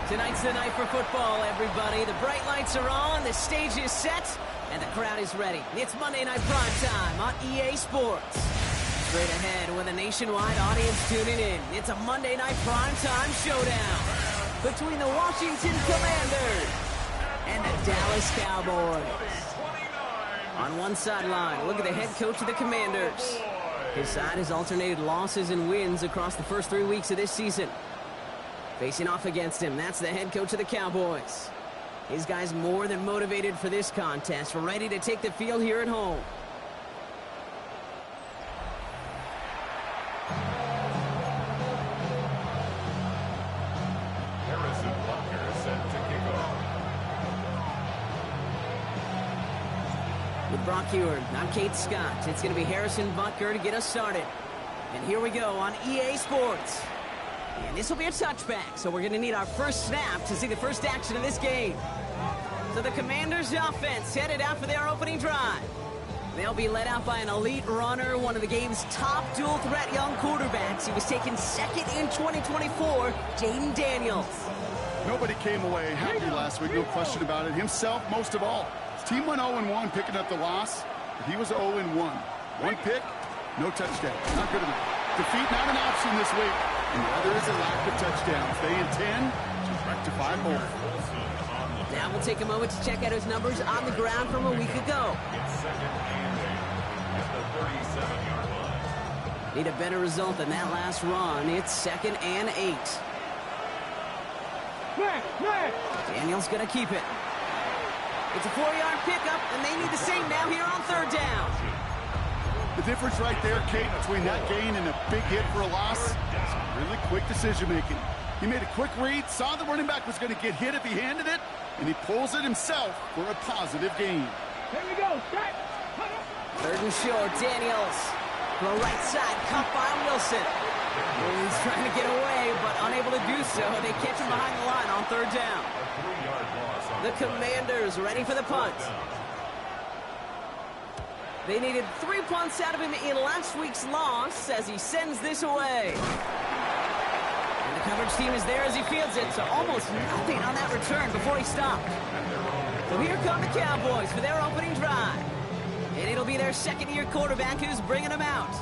Tonight's the night for football, everybody. The bright lights are on, the stage is set, and the crowd is ready. It's Monday Night Primetime on EA Sports. Straight ahead with a nationwide audience tuning in. It's a Monday Night Primetime showdown between the Washington Commanders and the Dallas Cowboys. On one sideline, look at the head coach of the Commanders. His side has alternated losses and wins across the first 3 weeks of this season. Facing off against him, that's the head coach of the Cowboys. His guys more than motivated for this contest, ready to take the field here at home. Harrison Butker set to kick off. With Brock Eward, I'm Kate Scott. It's going to be Harrison Butker to get us started. And here we go on EA Sports. And this will be a touchback, so we're going to need our first snap to see the first action of this game. So the Commanders' offense headed out for their opening drive. They'll be led out by an elite runner, one of the game's top dual-threat young quarterbacks. He was taken second in 2024, Jaden Daniels. Nobody came away happy last week, no question about it. Himself, most of all. His team went 0-1, picking up the loss. But he was 0-1. One pick, no touchdown. Not good enough. Defeat not an option this week. And now there is a lack of touchdowns. They intend to rectify both. Now we'll take a moment to check out his numbers on the ground from a week ago. It's second and 8 at the 37-yard line. Need a better result than that last run. It's second and 8. Daniels going to keep it. It's a 4-yard pickup, and they need the same now here on third down. The difference right there, Kate, between that gain and a big hit for a loss is really quick decision-making. He made a quick read, saw the running back was going to get hit if he handed it, and he pulls it himself for a positive gain. Here we go. Third and short, Daniels. Throw right side, cut by Wilson. He's trying to get away, but unable to do so. They catch him behind the line on third down. A 3-yard loss on The Commanders ready for the punt. They needed 3 punts out of him in last week's loss as he sends this away. And the coverage team is there as he fields it, so almost nothing on that return before he stopped. So here come the Cowboys for their opening drive. And it'll be their second-year quarterback who's bringing them out.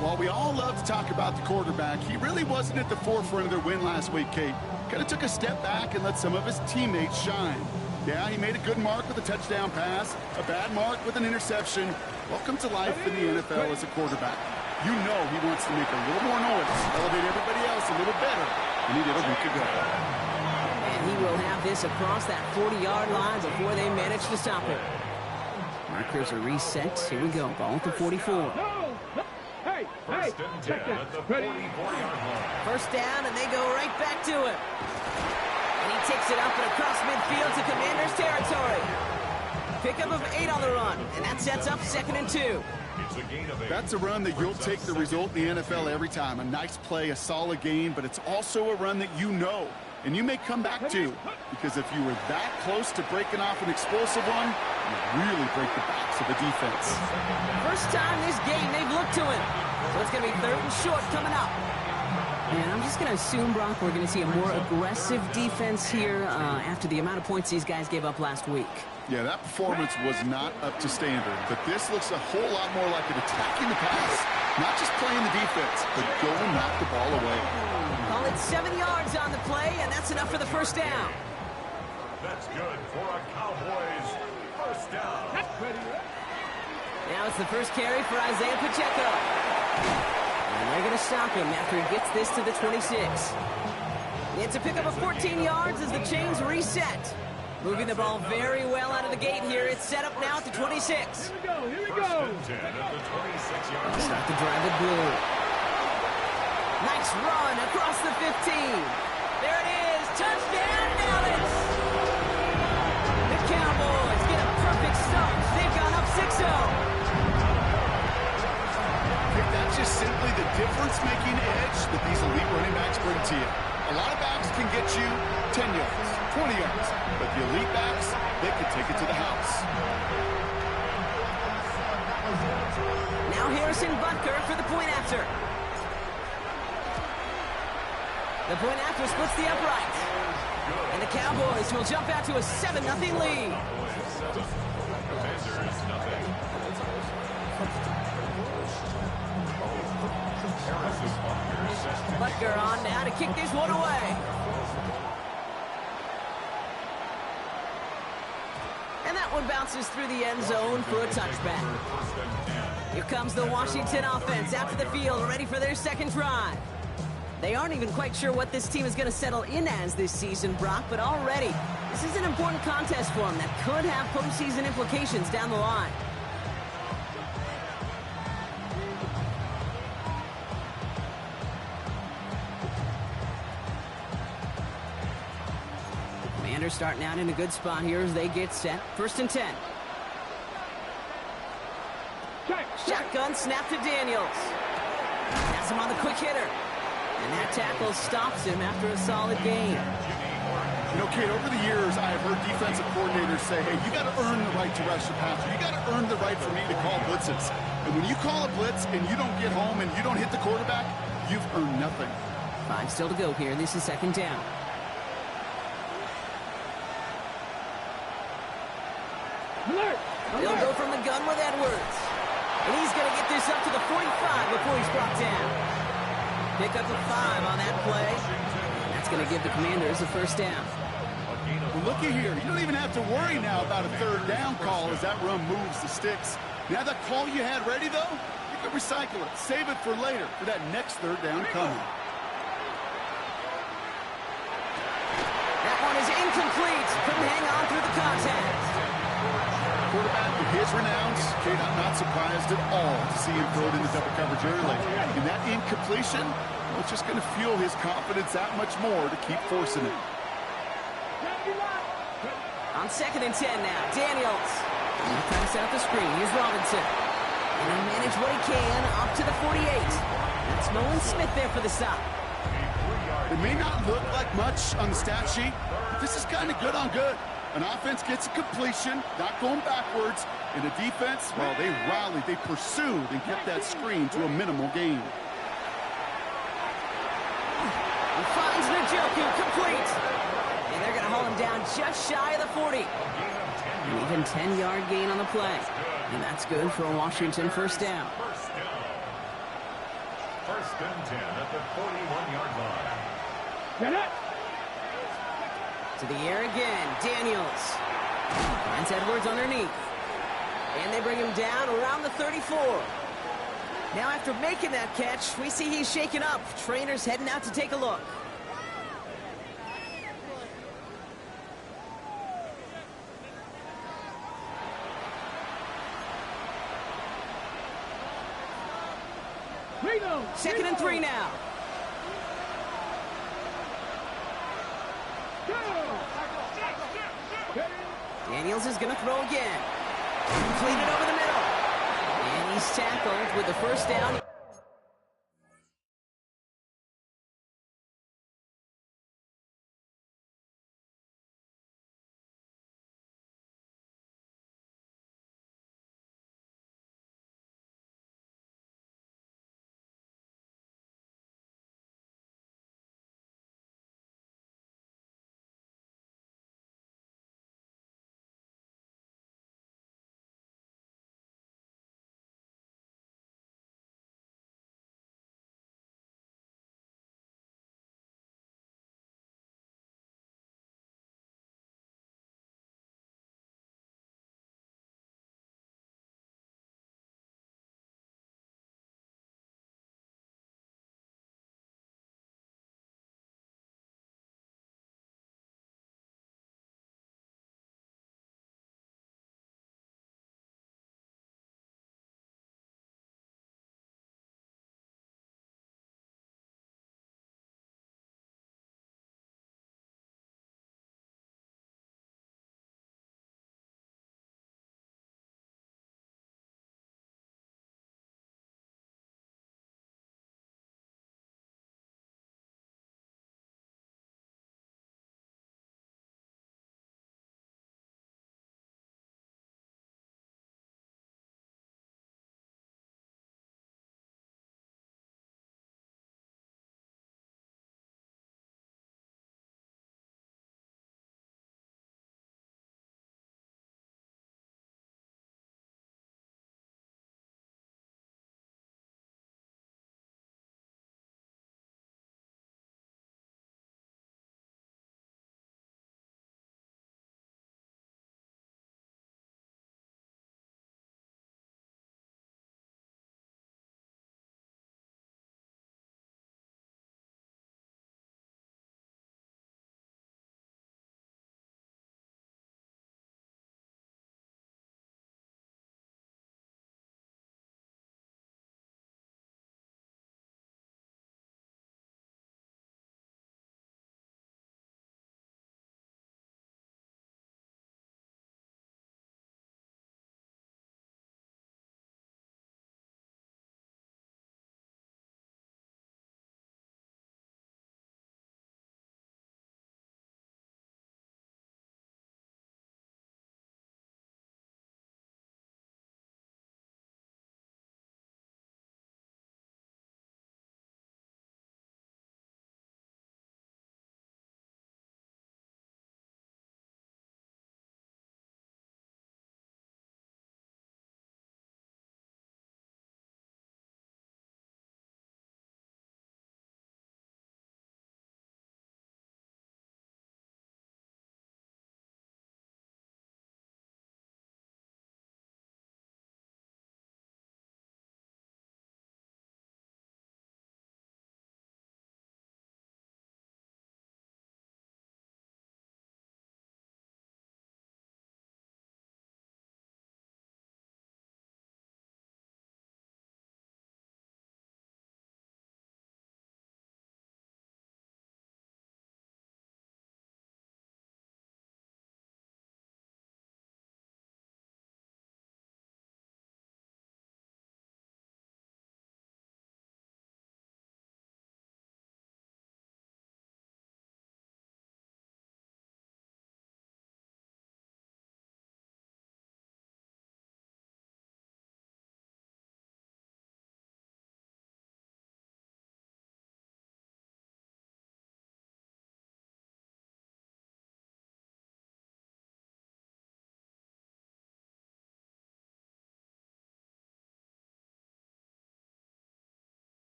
While we all love to talk about the quarterback, he really wasn't at the forefront of their win last week, Kate. Kind of took a step back and let some of his teammates shine. Yeah, he made a good mark with a touchdown pass, a bad mark with an interception. Welcome to life in the NFL as a quarterback. You know he wants to make a little more noise, elevate everybody else a little better than he did a week ago. And he will have this across that 40-yard line before they manage to stop him. Markers are reset. Here we go. Ball at the 44. Hey, First and 10 at the 44-yard line. First down, and they go right back to him. And he takes it up and across midfield to Commanders territory. Pickup of 8 on the run, and that sets up second and 2. It's a gain of 8. That's a run that you'll take the result in the NFL every time. A nice play, a solid gain, but it's also a run that you know, and you may come back to, because if you were that close to breaking off an explosive one, you really break the backs of the defense. First time this game they've looked to him. So it's going to be third and short coming up. And I'm just going to assume, Brock, we're going to see a more aggressive defense here after the amount of points these guys gave up last week. Yeah, that performance was not up to standard, but this looks a whole lot more like it attacking the pass, not just playing the defense, but go and knock the ball away. Call it 7 yards on the play, and that's enough for the first down. That's good for a Cowboys first down. Now it's the first carry for Isaiah Pacheco. And they're going to stop him after he gets this to the 26. It's a pickup of 14 yards as the chains reset. Moving the ball very well out of the gate here. It's set up now at the 26. Here we go. First and 10 at the 26-yard line. Start the drive with blue. Nice run across the 15. There it is. Touchdown, Dallas. The Cowboys get a perfect start. They've gone up 6-0. That's just simply the difference-making edge that these elite running backs bring to you. A lot of backs can get you 10 yards, 20 yards, but the elite backs, they can take it to the house. Now Harrison Butker for the point after. The point after splits the uprights. And the Cowboys will jump out to a 7-0 lead. Butker on now to kick this one away. And that one bounces through the end zone for a touchback. Here comes the Washington offense out to the field, ready for their second drive. They aren't even quite sure what this team is going to settle in as this season, Brock, but already, this is an important contest for them that could have postseason implications down the line. Commanders starting out in a good spot here as they get set. 1st and 10. Shotgun snap to Daniels. That's him on the quick hitter. And that tackle stops him after a solid gain. You know, Kate, over the years, I've heard defensive coordinators say, hey, you got to earn the right to rush the passer. You got to earn the right for me to call blitzes. And when you call a blitz and you don't get home and you don't hit the quarterback, you've earned nothing. 5 still to go here. This is 2nd down. Alert! They'll go from the gun with Edwards. And he's going to get this up to the 45 before he's brought down. Pick up a 5 on that play. That's going to give the Commanders a 1st down. Well, looky here. You don't even have to worry now about a 3rd down call as that run moves the sticks. Now that call you had ready, though, you can recycle it. Save it for later for that next 3rd down coming. That one is incomplete. Couldn't hang on through the contact. Quarterback with his renounce, Kate, I'm not surprised at all to see him throw it into double coverage early. And that incompletion, well, it's just going to fuel his confidence that much more to keep forcing it. On 2nd and 10 now, Daniels. Trying to set up the screen. Here's Robinson. And he'll manage what he can up to the 48. That's Nolan Smith there for the stop. It may not look like much on the stat sheet, but this is kind of good on good. An offense gets a completion, not going backwards, and a defense, well, they rallied, they pursued, and kept that screen to a minimal gain. He finds Njoku complete. And they're going to haul him down just shy of the 40. An even 10-yard gain on the play. And that's good for a Washington 1st down. 1st and 10 at the 41-yard line. Get it! To the air again, Daniels. Finds Edwards underneath. And they bring him down around the 34. Now after making that catch, we see he's shaken up. Trainer's heading out to take a look. Reno! 2nd and 3 now. Daniels is going to throw again. Completed over the middle. And he's tackled with the 1st down.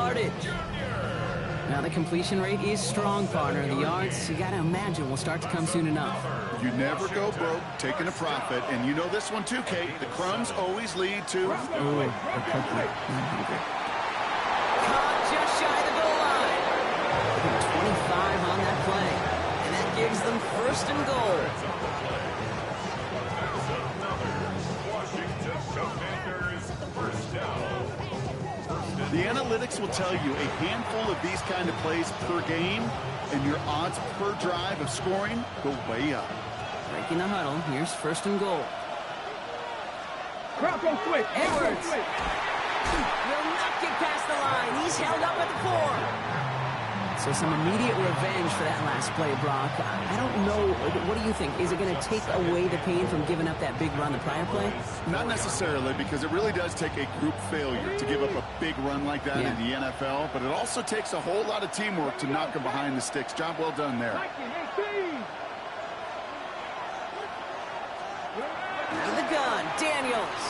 yardage. Now the completion rate is strong, partner. The yards, you gotta imagine, will start to come soon enough. You never go broke taking a profit, and you know this one too, Kate. The crumbs always lead to... Caught just shy of the goal line. 25 on that play. And that gives them first and goal. Washington Commanders first down. The analytics will tell you a handful of these kind of plays per game, and your odds per drive of scoring go way up. Breaking the huddle. Here's first and goal. Crowd go quick. Edwards will not get past the line. He's held up at the 4. So some immediate revenge for that last play, Brock. I don't know. What do you think? Is it going to take away the pain from giving up that big run the prior play? Not necessarily, because it really does take a group failure to give up a big run like that in the NFL, but it also takes a whole lot of teamwork to knock them behind the sticks. Job well done there. Out of the gun, Daniels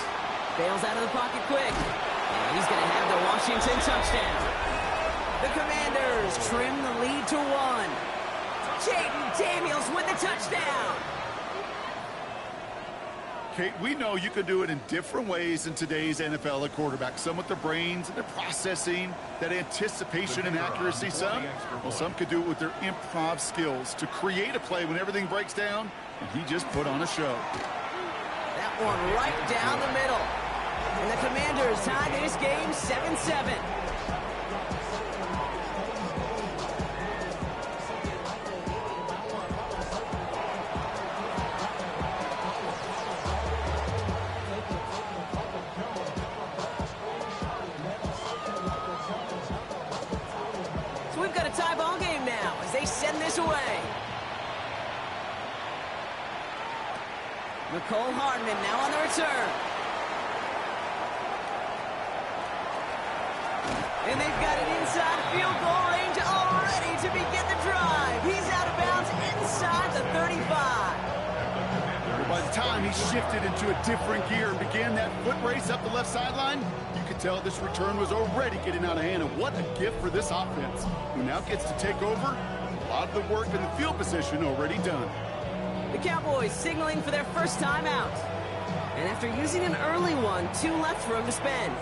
bails out of the pocket quick. And he's going to have the Washington touchdown. The Commanders trim the lead to 1. Jaden Daniels with the touchdown. Kate, we know you can do it in different ways in today's NFL at quarterback. Some with their brains and their processing, that anticipation and accuracy. Some could do it with their improv skills to create a play when everything breaks down, and he just put on a show. That one right down the middle. And the Commanders tie this game 7-7. So we've got a tie ball game now as they send this away. Nicole Hardman now on the return. And they've got it inside field goal range already to begin the drive. He's out of bounds inside the 35. Well, by the time he shifted into a different gear and began that foot race up the left sideline, you could tell this return was already getting out of hand. And what a gift for this offense, who now gets to take over a lot of the work in the field position already done. The Cowboys signaling for their first time out. And after using an early one, 2 left for him to spend.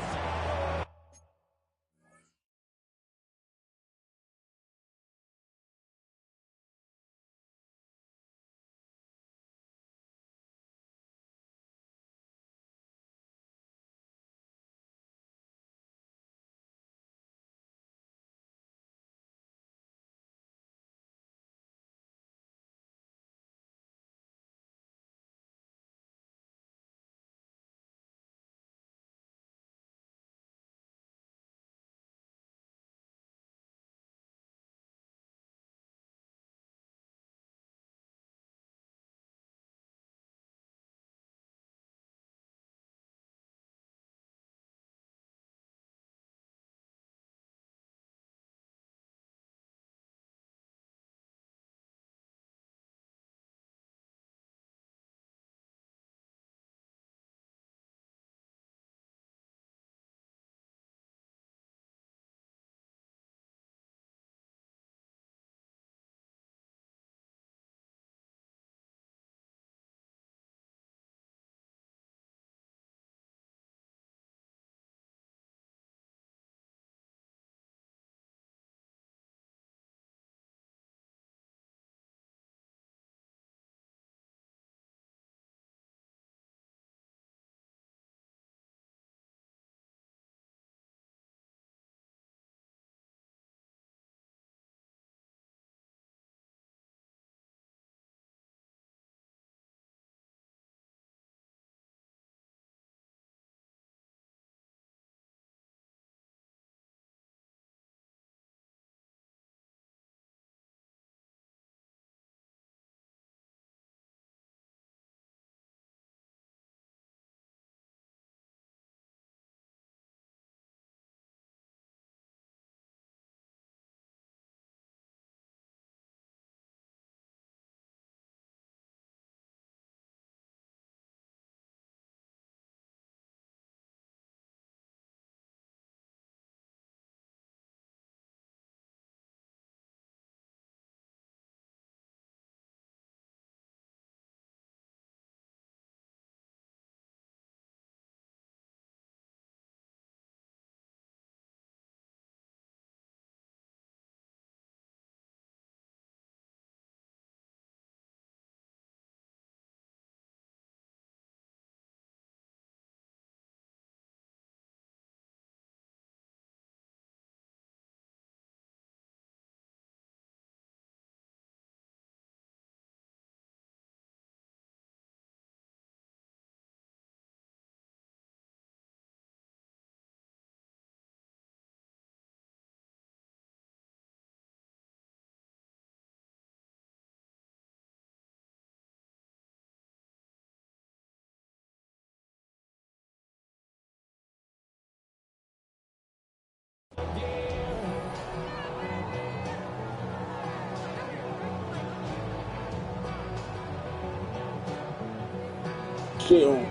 shit on.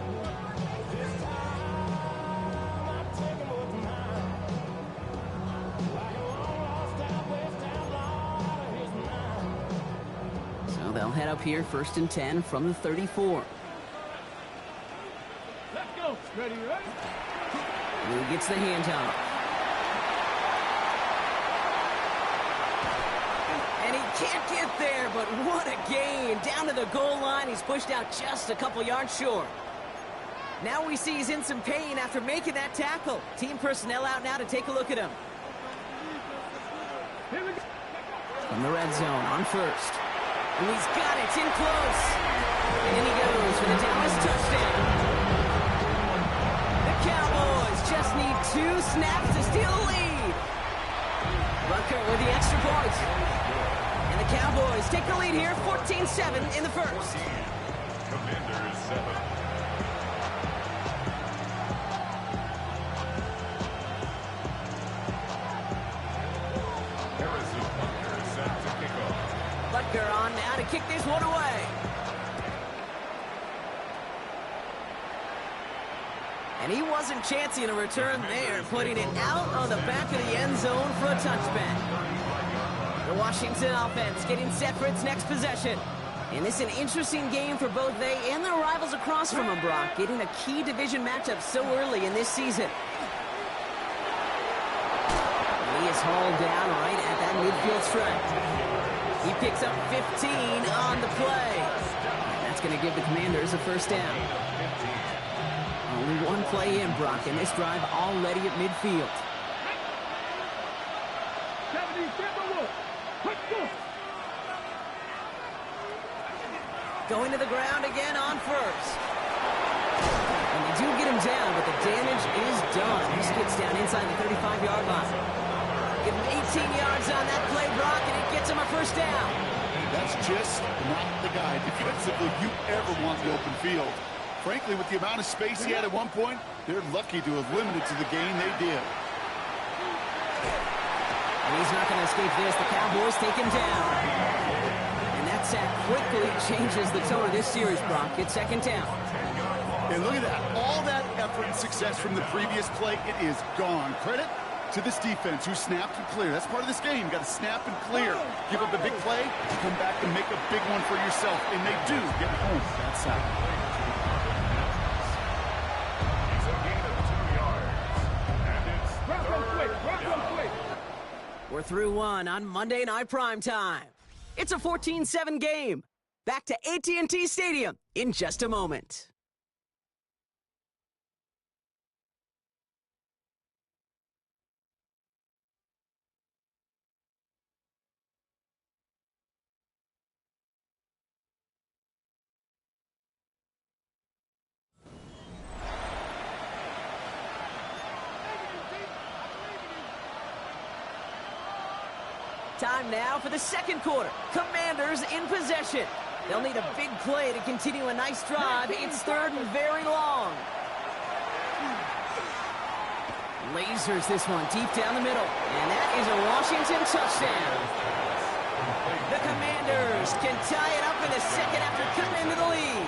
So they'll head up here, 1st and 10 from the 34. Let's go. Ready, ready? Who gets the handoff? And he can't get there, but what a gain. Down to the goal line, he's pushed out just a couple yards short. Now we see he's in some pain after making that tackle. Team personnel out now to take a look at him. Here we go. From the red zone on 1st. And he's got it. It's in close. And in he goes for the Dallas touchdown. The Cowboys just need 2 snaps to steal the lead. Rucker with the extra point. And the Cowboys take the lead here, 14-7 in the 1st. Commanders 7. Harrison Butker set to kick off. Butker on now to kick this one away. And he wasn't chancing a return there, putting it out on the back of the end zone for a touchback. The Washington offense getting set for its next possession. And this is an interesting game for both they and their rivals across from them, Brock, getting a key division matchup so early in this season. And he is hauled down right at that midfield stripe. He picks up 15 on the play. And that's going to give the Commanders a 1st down. Only one play in, Brock, and this drive already at midfield. 77-1. Let's go. Going to the ground again on 1st. And they do get him down, but the damage is done. This gets down inside the 35-yard line. Give him 18 yards on that play, Brock, and it gets him a 1st down. That's just not the guy defensively you ever want in the open field. Frankly, with the amount of space he had at one point, they're lucky to have limited to the gain they did. And he's not going to escape this. The Cowboys take him down. And that sack quickly changes the tone of this series, Brock. It's 2nd down. And look at that. All that effort and success from the previous play, it is gone. Credit to this defense who snapped and cleared. That's part of this game. You got to snap and clear. Give up a big play, come back and make a big one for yourself. And they do get home that sack. It's a gain of 2 yards. And it's Rock on quick. Rock on quick. We're through one on Monday Night Primetime. It's a 14-7 game. Back to AT&T Stadium in just a moment. Time now for the 2nd quarter. Commanders in possession. They'll need a big play to continue a nice drive. It's 3rd and very long. Lasers this one deep down the middle. And that is a Washington touchdown. The Commanders can tie it up in the 2nd after cutting into the lead.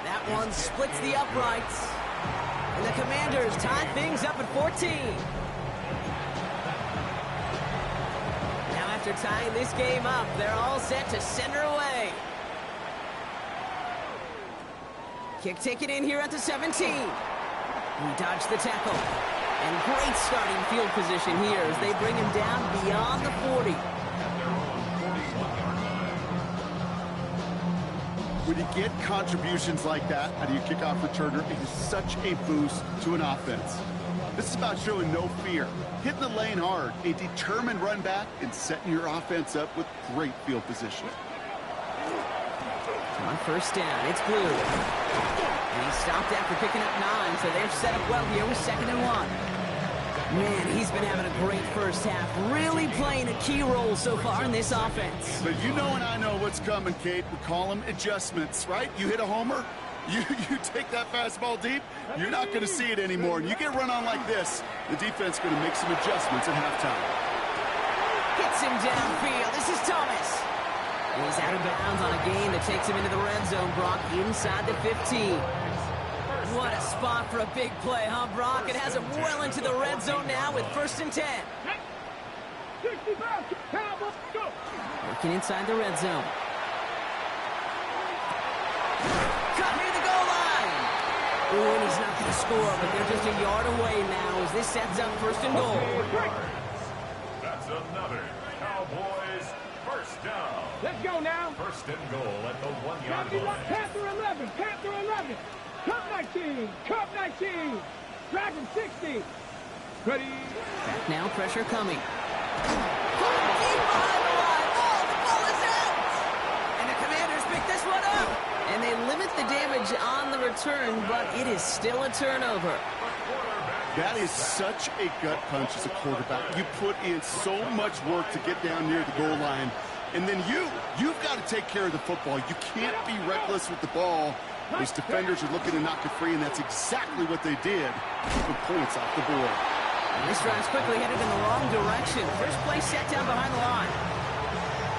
That one splits the uprights. And the Commanders tie things up at 14. Now after tying this game up, they're all set to send her away. Kick taken in here at the 17. He dodged the tackle. And great starting field position here as they bring him down beyond the 40. When you get contributions like that out of your kickoff returner, it is such a boost to an offense. This is about showing no fear, hitting the lane hard, a determined run back, and setting your offense up with great field position. On 1st down, it's Blue. And he stopped after picking up 9, so they're set up well here with 2nd and 1. Man, he's been having a great 1st half, really playing a key role so far in this offense. But you know and I know what's coming, Kate. We call them adjustments, right? You hit a homer, you take that fastball deep, you're not going to see it anymore. And you get run on like this, the defense is going to make some adjustments at halftime. Gets him downfield. This is Thomas. He's out of bounds on a gain that takes him into the red zone, Brock, inside the 15. What a spot for a big play, huh, Brock? It has him well into the red zone now with 1st and 10. 65, Cowboys, go! Working inside the red zone. Cut near the goal line. Ooh, and he's not going to score, but they're just a yard away now as this sets up 1st and goal. That's another Cowboys first down. Let's go now. 1st and goal at the 1-yard line. Panther 11, Panther 11. Cup 19, Cup 19. Dragon 60. Ready. Back now, pressure coming. Deep behind the line. Oh, the ball is out. And the Commanders pick this one up. And they limit the damage on the return, but it is still a turnover. That is such a gut punch as a quarterback. You put in so much work to get down near the goal line. And then you've got to take care of the football. You can't be reckless with the ball. Those defenders are looking to knock it free, and that's exactly what they did. Keeping points off the board. And this drive's quickly headed in the wrong direction. First play set down behind the line.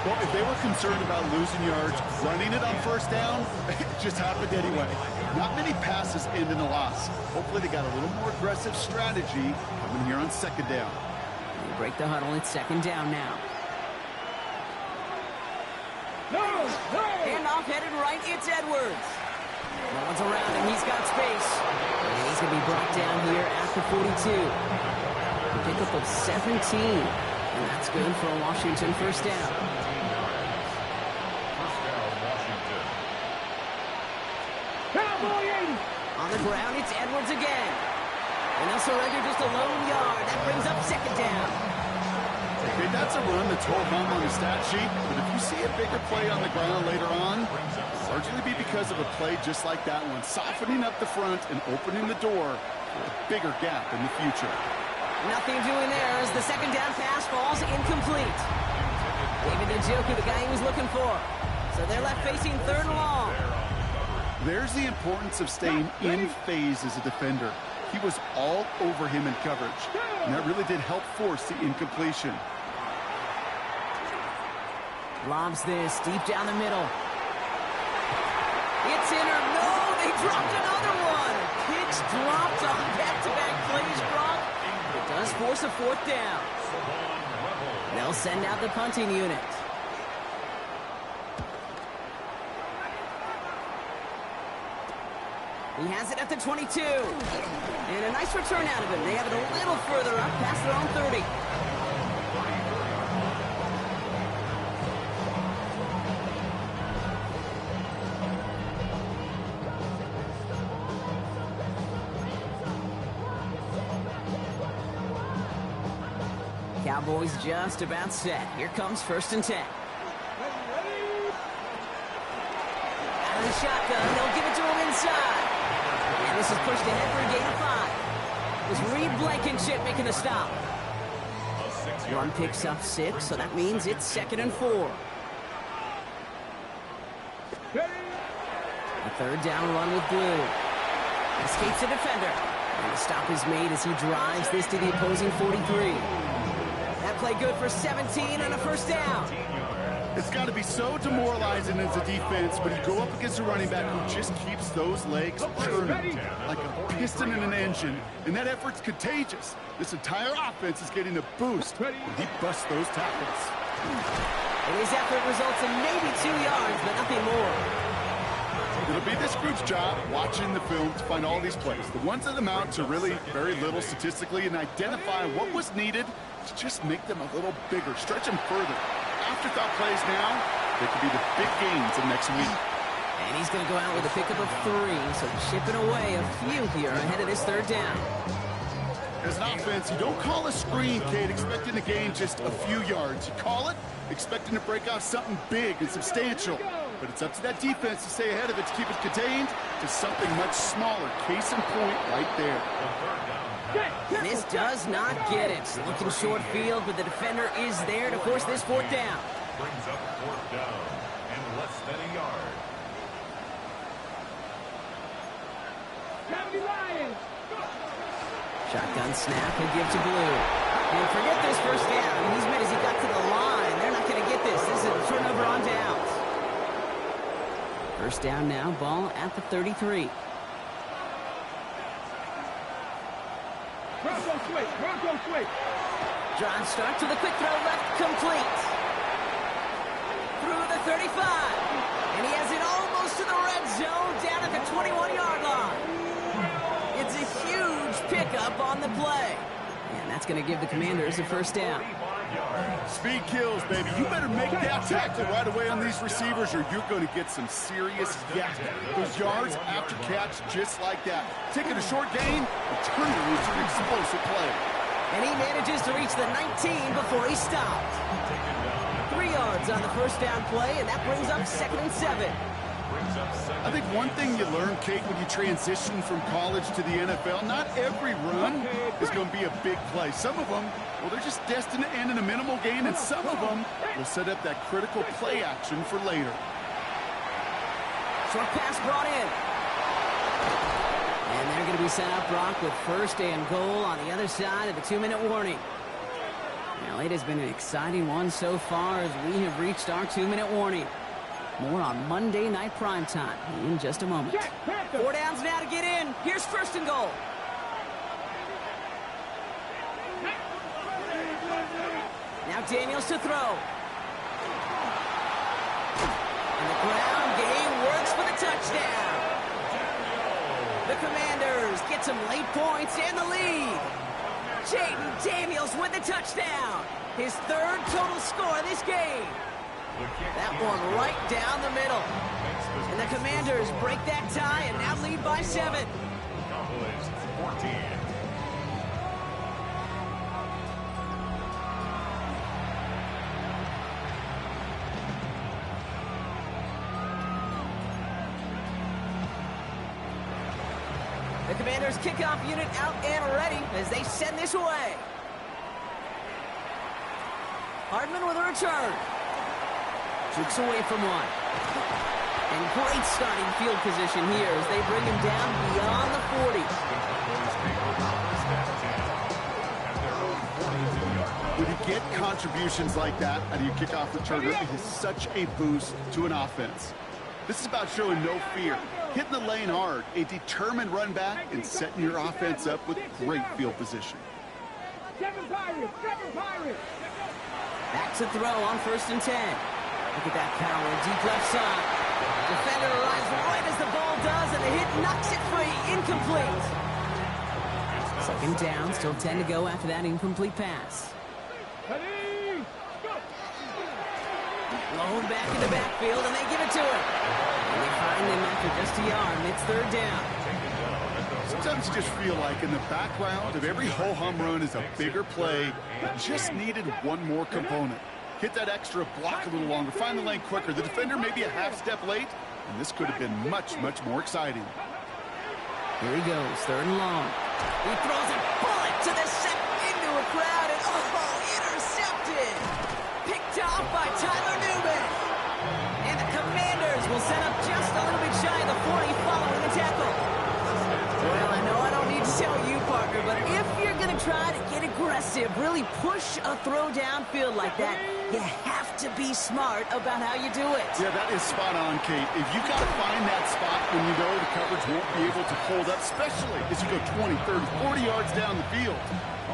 Well, if they were concerned about losing yards, running it on 1st down, it just happened anyway. Not many passes end in a loss. Hopefully they got a little more aggressive strategy coming here on 2nd down. They break the huddle. It's 2nd down now. Handoff headed right. It's Edwards. No one's around him. He's got space. And he's going to be brought down here at the 42. A pickup of 17. And that's good for a Washington 1st down. Cowboy 80. On the ground, it's Edwards again. And they'll surrender just a lone yard. That brings up 2nd down. Okay, that's a run that's hold home on the stat sheet, but if you see a bigger play on the ground later on, it'll largely be because of a play just like that one, softening up the front and opening the door for a bigger gap in the future. Nothing doing there as the 2nd down pass falls incomplete. David Njoku, the guy he was looking for. So they're left facing 3rd and long. There's the importance of staying in phase as a defender. He was all over him in coverage, and that really did help force the incompletion. Lobs this deep down the middle. It's in or no, they dropped another one. Kicks dropped on back-to-back plays, Brock. It does force a 4th down. They'll send out the punting unit. He has it at the 22. And a nice return out of him. They have it a little further up past their own 30. Cowboys just about set. Here comes 1st and 10. Out of the shotgun, they'll give it to him inside. And this is pushed ahead for a gain of 5. It was Reed Blankenship making the stop. One picks up 6, so that means it's 2nd and 4. A 3rd down run with Blue. Escapes the defender. And the stop is made as he drives this to the opposing 43. That play good for 17 and a 1st down. It's got to be so demoralizing as a defense when you go up against a running back who just keeps those legs churning like a piston in an engine, and that effort's contagious. This entire offense is getting a boost when he busts those tackles. And his effort results in maybe 2 yards, but nothing more. It'll be this group's job watching the film to find all these plays. The ones that amount to really very little statistically and identify what was needed to just make them a little bigger, stretch them further. Afterthought plays now, they could be the big gains of next week. And he's going to go out with a pickup of 3, so chipping away a few here ahead of this 3rd down. As an offense, you don't call a screen, Kate, expecting to gain just a few yards. You call it expecting to break off something big and substantial. But it's up to that defense to stay ahead of it, to keep it contained to something much smaller. Case in point right there. And this does not get it. Looking short field, but the defender is there to force this 4th down. Brings up 4th down and less than a yard. Shotgun snap, he'll give to Blue. And forget this 1st down. He's made as he got to the line. They're not going to get this. miss. This is a turnover on downs. First down now, ball at the 33. Bronco switch. Drive start to the quick throw left, complete. Through the 35. And he has it almost to the red zone, down at the 21-yard line. It's a huge pickup on the play. And that's going to give the Commanders a first down. Speed kills, baby. You better make that tackle right away on these receivers or you're going to get some serious yak. Those yards after catch just like that. Taking a short gain and turning it into an explosive play. And he manages to reach the 19 before he stopped. 3 yards on the first down play, and that brings up 2nd and 7. I think one thing you learn, Kate, when you transition from college to the NFL, not every run is going to be a big play. Some of them, well, they're just destined to end in a minimal gain, and some of them will set up that critical play action for later. Short pass brought in. And they're going to be set up, Brock, with first and goal on the other side of the 2-minute warning. Well, it has been an exciting one so far as we have reached our 2-minute warning. More on Monday Night Primetime in just a moment. 4 downs now to get in. Here's first and goal. Now Daniels to throw. And the ground game works for the touchdown. The Commanders get some late points and the lead. Jaden Daniels with the touchdown. His 3rd total score this game. That one right down the middle. And the Commanders break that tie and now lead by 7. Cowboys 14. The Commanders kickoff unit out and ready as they send this away. Hardman with a return. Jukes away from one. And great starting field position here as they bring him down beyond the 40. When you get contributions like that out of your kickoff returner, it is such a boost to an offense. This is about showing no fear, hitting the lane hard, a determined run back, and setting your offense up with great field position. Seven Pirates. Back to throw on 1st and 10. Look at that power, deep left side. Defender arrives right as the ball does, and the hit knocks it free. Incomplete. 2nd down, still 10 to go after that incomplete pass. Ready, go. Blown back in the backfield, and they give it to him. And they find him after just a yard, and it's 3rd down. Sometimes you just feel like in the background of every ho-hum run is a bigger play that just needed one more component. Hit that extra block a little longer, find the lane quicker. The defender may be a half step late, and this could have been much, much more exciting. Here he goes, 3rd and long. He throws a bullet to the set into a crowd, and intercepted. Picked off by Tyler Newman. And the Commanders will set up just a little bit shy of the 40 following the tackle. Well, I know I don't need to tell you, partner, but if you're going to try to get aggressive, really push a throw downfield like that, you have to be smart about how you do it. Yeah, that is spot on, Kate. If you got to find that spot when you know the coverage won't be able to hold up, especially as you go 20, 30, 40 yards down the field.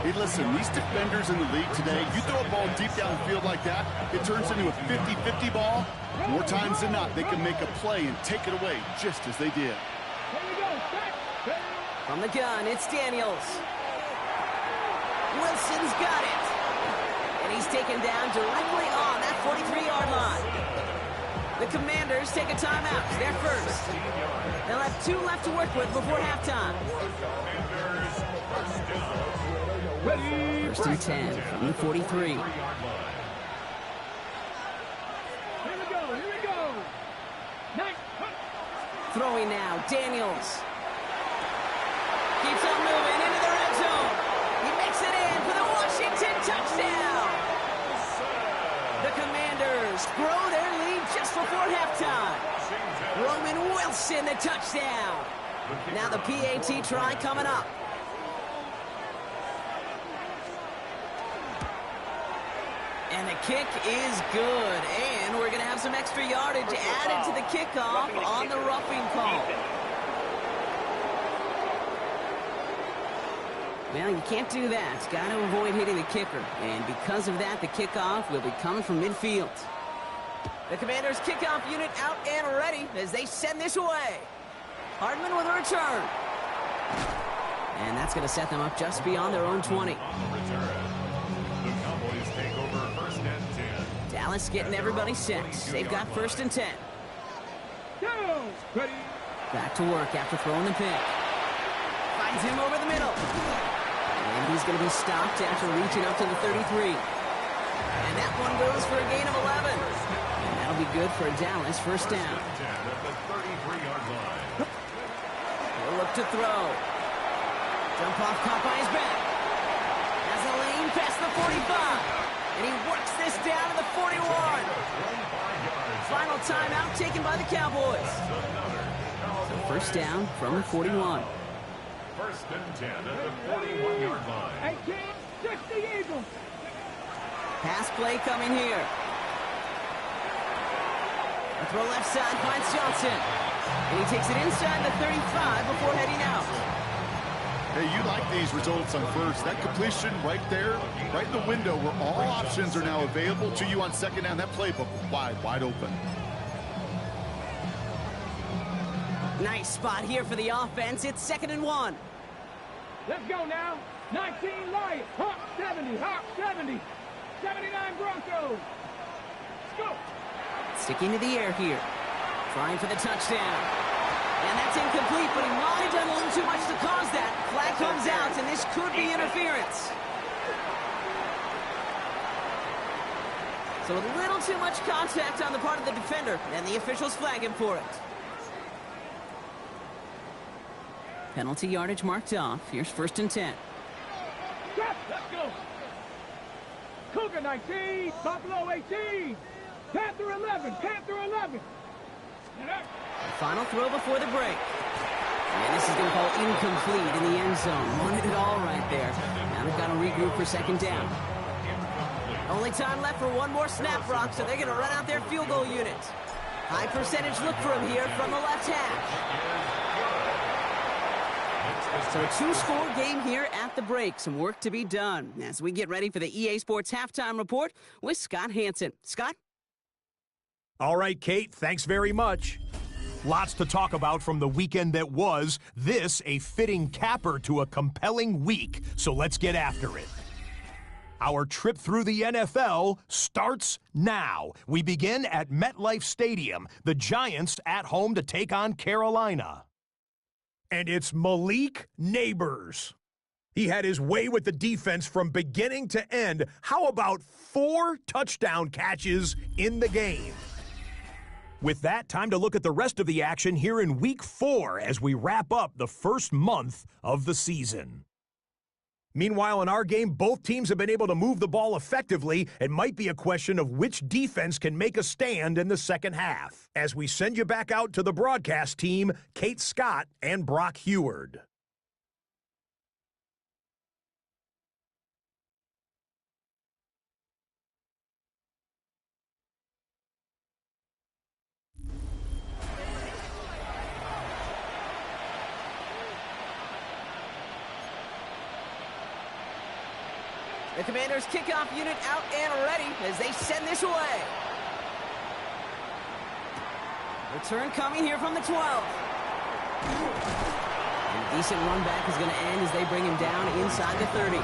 Hey, listen, these defenders in the league today, you throw a ball deep down the field like that, it turns into a 50-50 ball. More times than not, they can make a play and take it away just as they did. From the gun, it's Daniels. Wilson's got it. And he's taken down directly on that 43-yard line. The Commanders take a timeout. They're first. They'll have 2 left to work with before halftime. First and 10 from the 43. Here we go. Nice. Throwing now, Daniels. Keeps on moving into the red zone. He makes it in for the Washington touchdown. The Commanders grow their lead just before halftime. Roman Wilson, the touchdown. Now the PAT try coming up. And the kick is good. And we're going to have some extra yardage added to the kickoff on the roughing call. Well, you can't do that. Got to avoid hitting the kicker. And because of that, the kickoff will be coming from midfield. The Commanders' kickoff unit out and ready as they send this away. Hardman with a return. And that's going to set them up just beyond their own 20. On the return, the Cowboys take over first and 10. Dallas getting everybody set. They've got first and 10. Down. Ready. Back to work after throwing the pick. Finds him over the middle. And he's going to be stopped after reaching up to the 33. And that one goes for a gain of 11. And that'll be good for a Dallas first down. First and 10 at the 33-yard line. He'll look to throw. Jump off caught by his back. Has a lane past the 45. And he works this down to the 41. Final timeout taken by the Cowboys. So first down from the 41. First and 10 at the 41-yard line. 18, 60 Eagles. Pass play coming here. A throw left side finds Johnson. And he takes it inside the 35 before heading out. Hey, you like these results on first. That completion right there, right in the window where all options are now available to you on second down. That playbook wide open. Nice spot here for the offense. It's 2nd and 1. Let's go now. 19 Lions. Hawk 70. Hawk 70. 79 Broncos. Let's go. Sticking to the air here. Trying for the touchdown. And that's incomplete, but he might have done a little too much to cause that. Flag comes out, and this could be interference. So a little too much contact on the part of the defender, and the officials flag him for it. Penalty yardage marked off. Here's first and 10. Let's go. Cougar 19. Buffalo 18. Panther 11. Panther 11. Final throw before the break. And this is going to fall incomplete in the end zone. Wanted it all right there. Now they've got to regroup for second down. Only time left for one more snap, Brock, so they're going to run out their field goal unit. High percentage look for him here from the left hash. So a two-score game here at the break. Some work to be done as we get ready for the EA Sports Halftime Report with Scott Hansen. Scott? All right, Kate, thanks very much. Lots to talk about from the weekend that was. This a fitting capper to a compelling week, so let's get after it. Our trip through the NFL starts now. We begin at MetLife Stadium, the Giants at home to take on Carolina. And it's Malik Neighbors. He had his way with the defense from beginning to end. How about 4 touchdown catches in the game? With that, time to look at the rest of the action here in Week 4 as we wrap up the first month of the season. Meanwhile, in our game, both teams have been able to move the ball effectively. It might be a question of which defense can make a stand in the second half. As we send you back out to the broadcast team, Kate Scott and Brock Heward. The Commanders' kickoff unit out and ready as they send this away. Return coming here from the 12. And a decent run back is going to end as they bring him down inside the 30.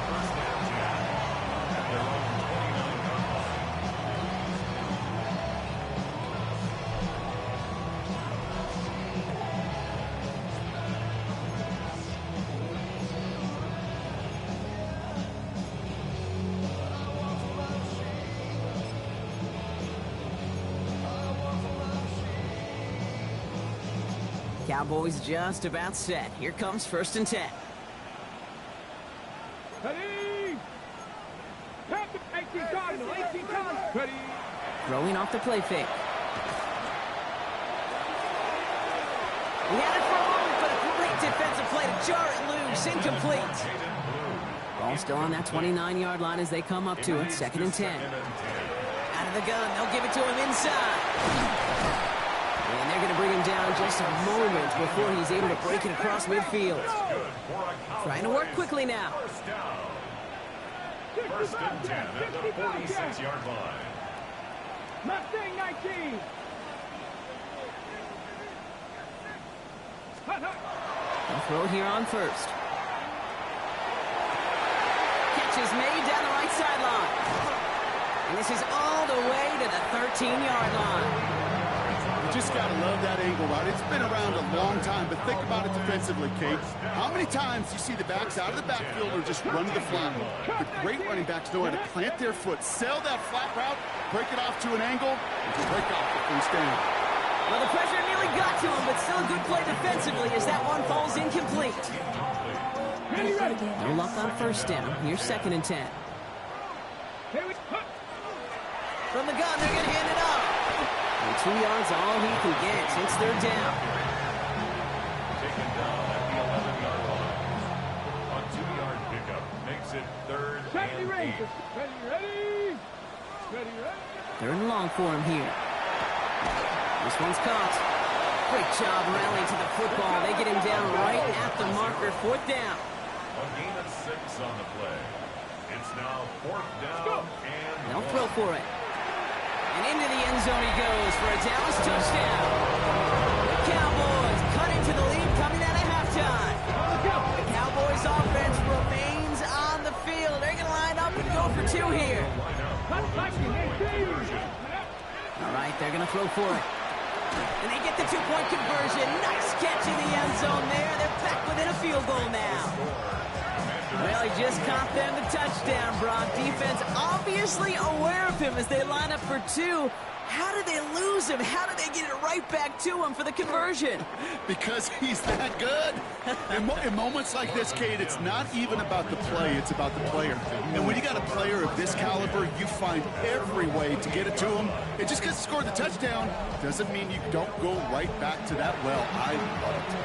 Cowboys just about set. Here comes first and 10. Ready. 18 Cardinal. 18 Cardinal. Ready. Throwing off the play fake. He had it for a moment, but a great defensive play to jar it loose. Incomplete. Ball still on that 29-yard line as they come up to it. 2nd and 10. Out of the gun. They'll give it to him inside. And they're going to bring him down just a moment before he's able to break it across midfield. Trying to work quickly now. First and 10 at the 46-yard line. Mustang 19. They'll throw it here on first. Catch is made down the right sideline. And this is all the way to the 13-yard line. You just got to love that angle route. It's been around a long time, but think about it defensively, Kate. How many times you see the backs out of the backfield or just run to the flat? The great running backs know how to plant their foot, sail that flat route, break it off to an angle, and break off the first down. Well, the pressure nearly got to him, but still a good play defensively as that one falls incomplete. No luck on first down. Here's 2nd and 10. From the gun, they're going to hand it off. And 2 yards all he can get since they're down. Taken down at the 11-yard line. A 2-yard pickup makes it 3rd and 8. Ready. 3rd and long for him here. This one's caught. Great job rallying to the football. They get him down right at the marker. 4th down. A gain of 6 on the play. It's now 4th down and They'll throw for it. And into the end zone he goes for a Dallas touchdown. The Cowboys cut into the lead coming out of halftime. The Cowboys offense remains on the field. They're going to line up and go for 2 here. All right, they're going to throw for it. And they get the 2-point conversion. Nice catch in the end zone there. They're back within a field goal now. Well, he just caught them the touchdown, Brock. Defense obviously aware of him as they line up for 2. How did they lose him? How did they get it right back to him for the conversion? Because he's that good. In moments like this, Kate, it's not even about the play, it's about the player. And when you got a player of this caliber, you find every way to get it to him. And just because he scored the touchdown doesn't mean you don't go right back to that well. I loved it.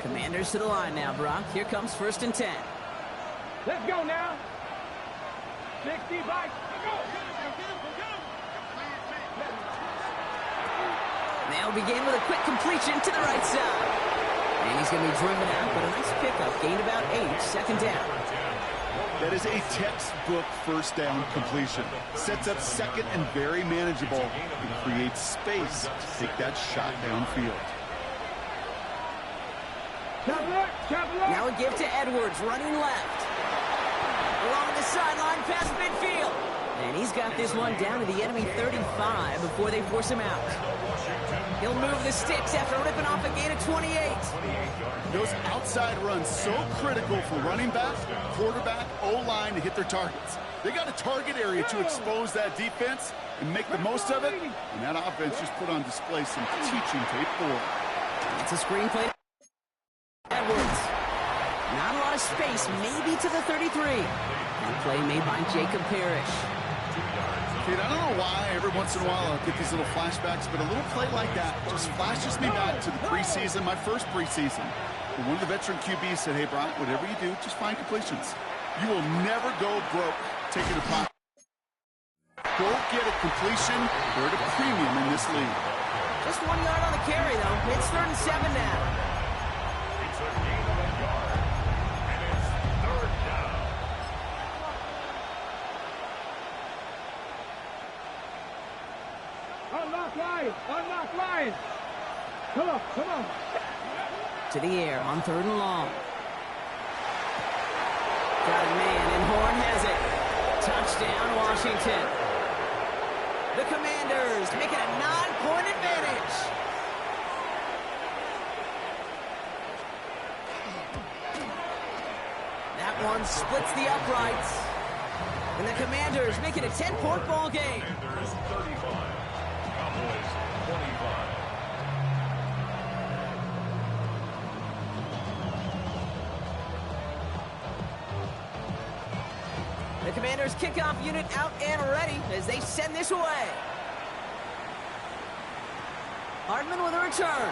Commanders to the line now, Brock. Here comes 1st and 10. Let's go now. 65. They'll begin with a quick completion to the right side. And he's going to be driven out, but a nice pickup. Gained about 8. 2nd down. That is a textbook first down completion. Sets up 2nd and very manageable and creates space to take that shot downfield. Now a give to Edwards, running left. Along the sideline, past midfield. And he's got this one down to the enemy 35 before they force him out. He'll move the sticks after ripping off a gain of 28. Those outside runs so critical for running back, quarterback, O-line to hit their targets. They got a target area to expose that defense and make the most of it. And that offense just put on display some teaching tape for it. It's a screen play. Edwards. Not a lot of space, maybe to the 33. And play made by Jacob Parrish. Kid, I don't know why every once in a while I'll get these little flashbacks, but a little play like that just flashes me back to the preseason, my first preseason. And one of the veteran QBs said, hey, Brian, whatever you do, just find completions. You will never go broke taking a pocket. Go get a completion. They're at a premium in this league. Just 1 yard on the carry, though. It's 3rd and 7 now. it's a gain of a yard. And it's 3rd down. Unlock line. Unlock line. Come on. Come on. To the air on 3rd and long. Got a man, and Horn has it. Touchdown, Washington. The Commanders make it a 9-point advantage. That one splits the uprights. And the Commanders make it a 10-point ball game. Commanders 35. Cowboys 25. The Commanders kickoff unit out and ready as they send this away. Hardman with a return.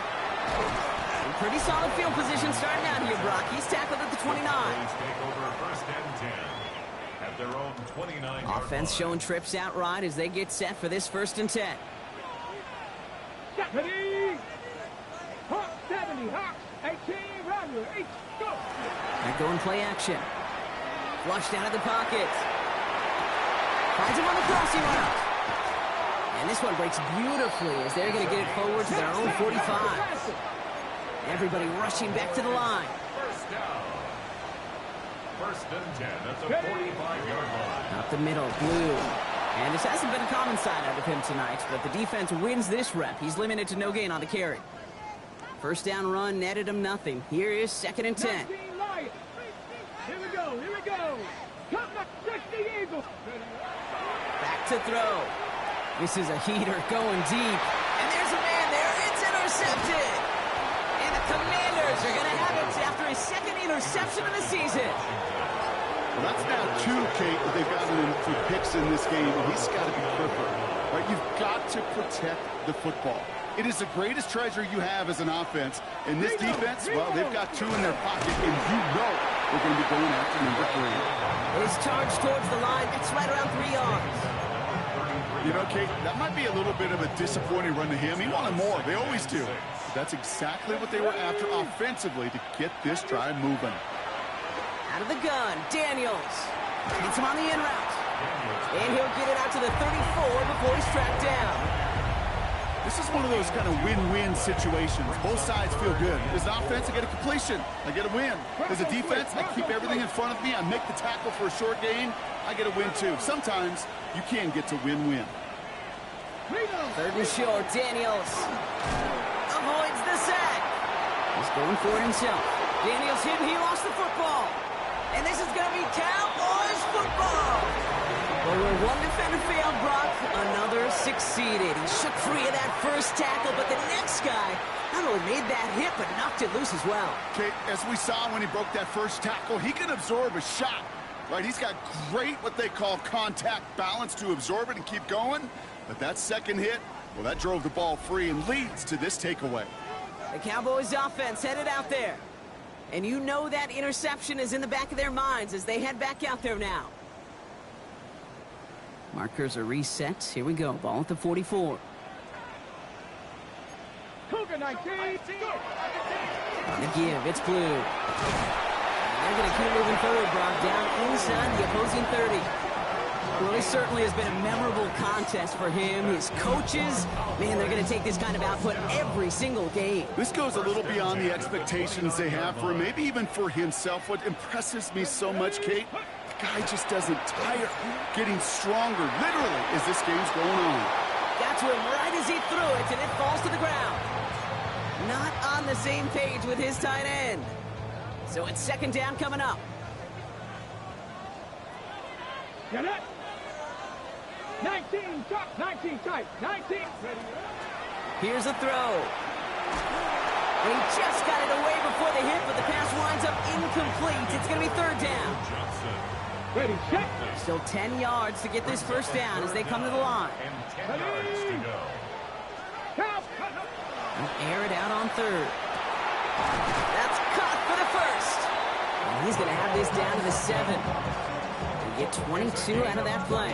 In pretty solid field position starting out here, Brock. He's tackled at the 29. Take over first and 10 at their own 29-yard Offense line. showing trips out right as they get set for this first and 10. Ready? Hawk 70, Hawk 18, Roger, 8, go! They're going play action. Flushed out of the pocket. Finds him on the crossing route. And this one breaks beautifully as they're going to get it forward to their own 45. Everybody rushing back to the line. First down. First and 10 at the 45-yard line. Up the middle, Blue. And this hasn't been a common side out of him tonight, but the defense wins this rep. He's limited to no gain on the carry. First down run netted him nothing. Here is second and 10. Here we go, here we go. Come back, 60 Eagles. Back to throw. This is a heater going deep. And there's a man there. It's intercepted. And the Commanders are going to have it after his second interception of the season. Well, that's now 2, Kate, that they've gotten him through picks in this game, and he's got to be careful. Right? You've got to protect the football. It is the greatest treasure you have as an offense. And this defense, well, they've got 2 in their pocket, and you know they're going to be going after number 3. His charge towards the line. It's right around 3 yards. You know, Kate, that might be a little bit of a disappointing run to him. He wanted more. They always do. But that's exactly what they were after offensively to get this drive moving. Out of the gun, Daniels. Hits him on the in route. And he'll get it out to the 34 before he's tracked down. This is one of those kind of win-win situations. Both sides feel good. As an offense, I get a completion. I get a win. As a defense, I keep everything in front of me. I make the tackle for a short gain. I get a win, too. Sometimes you can get to win-win. Third and short, Daniels avoids the sack. He's going for it himself. Daniels hit, he lost the football. And this is going to be Cowboys football. Well, where one defender failed, Brock, another succeeded. He shook free of that first tackle, but the next guy not only made that hit, but knocked it loose as well. Okay, as we saw when he broke that first tackle, he can absorb a shot, right? He's got great, what they call contact balance to absorb it and keep going. But that second hit, well, that drove the ball free and leads to this takeaway. The Cowboys offense headed out there. And you know that interception is in the back of their minds as they head back out there now. Markers are reset. Here we go. Ball at the 44. Cougar 19, go! On the give, it's Blue. And they're going to keep moving forward, Brock, down inside the opposing 30. Well, this certainly has been a memorable contest for him. His coaches, man, they're going to take this kind of output every single game. This goes a little beyond the expectations they have for him, maybe even for himself. What impresses me so much, Kate, the guy just doesn't tire, getting stronger, literally, as this game's going on. Got to him right as he threw it, and it falls to the ground. Not on the same page with his tight end. So it's second down coming up. Get it? 19 tight, 19. Here's a throw. And he just got it away before the hit, but the pass winds up incomplete. It's going to be third down. Ready, check. Still 10 yards to get this first down as they come to the line. And 10 yards to go. Count. They'll air it out on third. That's caught for the first. And he's going to have this down to the 7. They get 22 out of that play.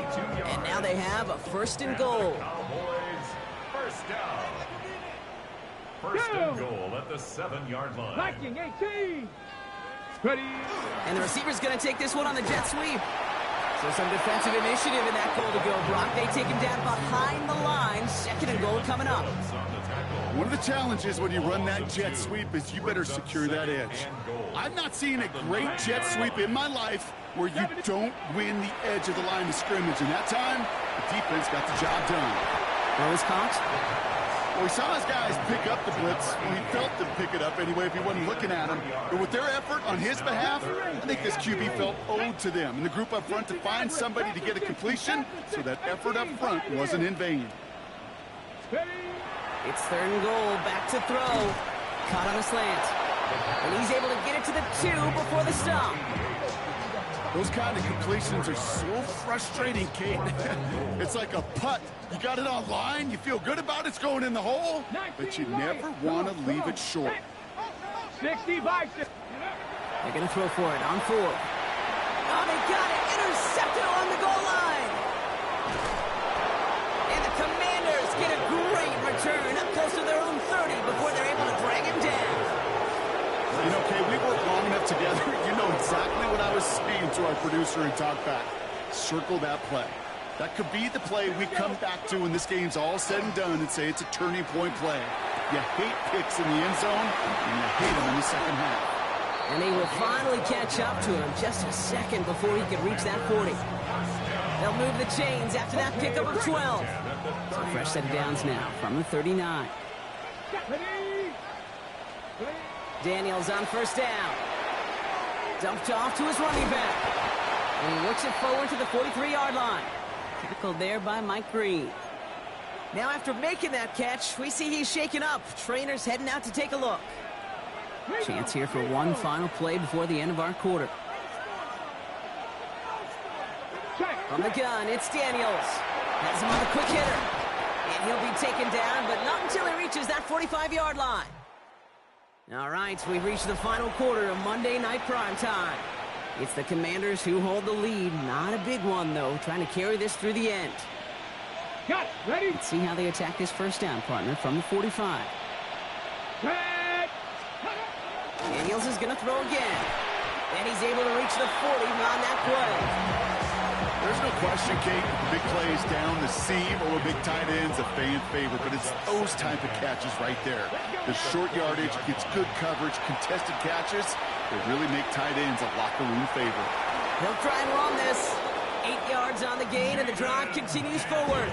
And now they have a first and goal. Cowboys, first down. First and goal at the 7-yard line. Viking 18. Ready. And the receiver's going to take this one on the jet sweep. So some defensive initiative in that goal to go, Brock. They take him down behind the line. Second and goal coming up. One of the challenges when you run that jet sweep is you better secure that edge. I've not seen a great jet sweep in my life where you don't win the edge of the line of scrimmage. And that time, the defense got the job done. Throw is caught. Well, we saw his guys pick up the blitz. We felt them pick it up anyway if he wasn't looking at him. But with their effort on his behalf, I think this QB felt owed to them. And the group up front to find somebody to get a completion, so that effort up front wasn't in vain. It's third and goal. Back to throw. Caught on a slant. And he's able to get it to the 2 before the stop. Those kind of completions are so frustrating, Kate. It's like a putt. You got it on line, you feel good about it's going in the hole, but you never want to leave it short. 65. They're going to throw for it on 4. Oh, they got it. Intercepted on the goal line. And the Commanders get a great return up close to their own 30 before they're able to drag him down. You know, Kay, we worked long enough together. You know exactly what I was saying to our producer and talk back. Circle that play. That could be the play we come back to when this game's all said and done and say it's a turning point play. You hate picks in the end zone, and you hate them in the second half. And they will finally catch up to him just a second before he can reach that 40. They'll move the chains after that pickup of 12. So a fresh set of downs now from the 39. Daniels on first down. Dumped off to his running back. And he works it forward to the 43-yard line. Tackled there by Mike Green. Now after making that catch, we see he's shaken up. Trainer's heading out to take a look. Chance here for one final play before the end of our quarter. From the gun, it's Daniels. Has him on the quick hitter. And he'll be taken down, but not until he reaches that 45-yard line. All right, we've reached the final quarter of Monday Night Primetime. It's the Commanders who hold the lead. Not a big one, though, trying to carry this through the end. Got it. Ready? Let's see how they attack this first down, partner, from the 45. Daniels is going to throw again. And he's able to reach the 40 on that play. There's no question, Kate, big plays down the seam or a big tight end's a fan favorite, but it's those type of catches right there. The short yardage gets good coverage, contested catches, they really make tight ends a locker room favorite. He'll try and run this. 8 yards on the gain, and the drive continues forward.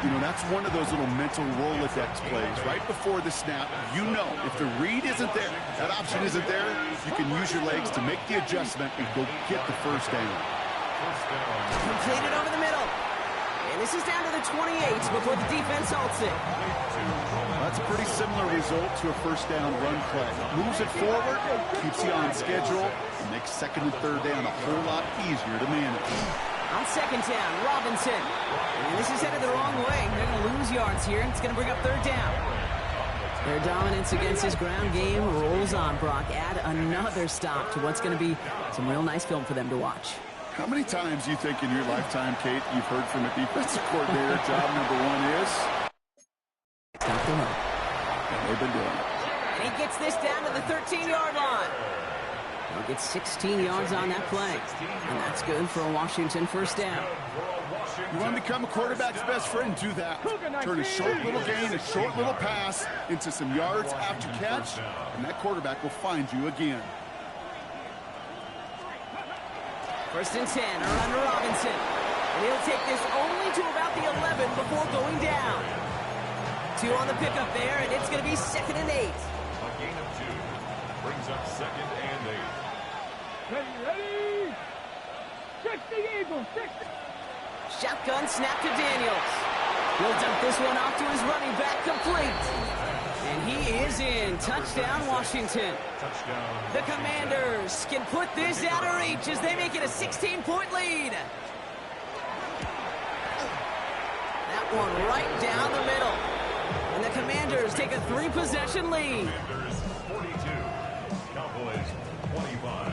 You know, that's one of those little mental Rolodex plays. Right before the snap, you know if the read isn't there, that option isn't there, you can use your legs to make the adjustment and go get the first down. Completed over the middle. And this is down to the 28 before the defense halts it. That's a pretty similar result to a first down run play. Moves it forward, keeps you on schedule, and makes second and third down a whole lot easier to manage. On second down, Robinson. And this is headed the wrong way. They're going to lose yards here, and it's going to bring up third down. Their dominance against his ground game rolls on, Brock. Add another stop to what's going to be some real nice film for them to watch. How many times do you think in your lifetime, Kate, you've heard from a defensive coordinator, job number one is? Stop the run. And they've been doing it. And he gets this down to the 13-yard line. He'll get 16 yards on that play. And that's good for a Washington first down. You want to become a quarterback's best friend, do that. Turn a short little gain, a short little pass into some yards after catch, and that quarterback will find you again. First and 10, a run to Robinson. And he'll take this only to about the 11 before going down. 2 on the pickup there, and it's going to be second and 8. A gain of 2 brings up second and 8. Ready? 60 Eagles, 60. Shotgun snap to Daniels. He'll dump this one off to his running back, complete. And he is in. Touchdown, Washington. Touchdown. The Commanders can put this out of reach as they make it a 16-point lead. That one right down the middle. And the Commanders take a 3-possession lead. Commanders 42, Cowboys 25.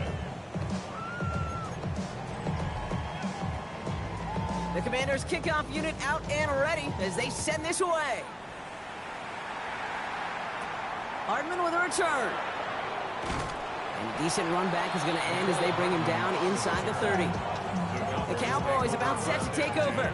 The Commanders kickoff unit out and ready as they send this away. Hardman with a return. And a decent run back is going to end as they bring him down inside the 30. The Cowboys about set to take over.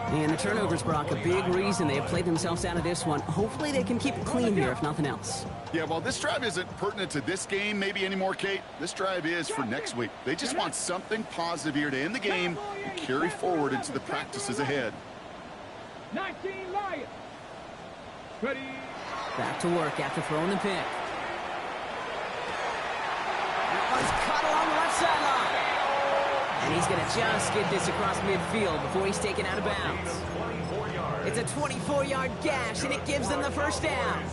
And the turnovers, Brock, a big reason they have played themselves out of this one. Hopefully they can keep it clean here, if nothing else. Yeah, well, this drive isn't pertinent to this game maybe anymore, Kate. This drive is for next week. They just want something positive here to end the game and carry forward into the practices ahead. 19 Lions. Ready? Back to work after throwing the pick. That one's caught along the left sideline. And he's going to just get this across midfield before he's taken out of bounds. It's a 24-yard gash, and it gives them the first down.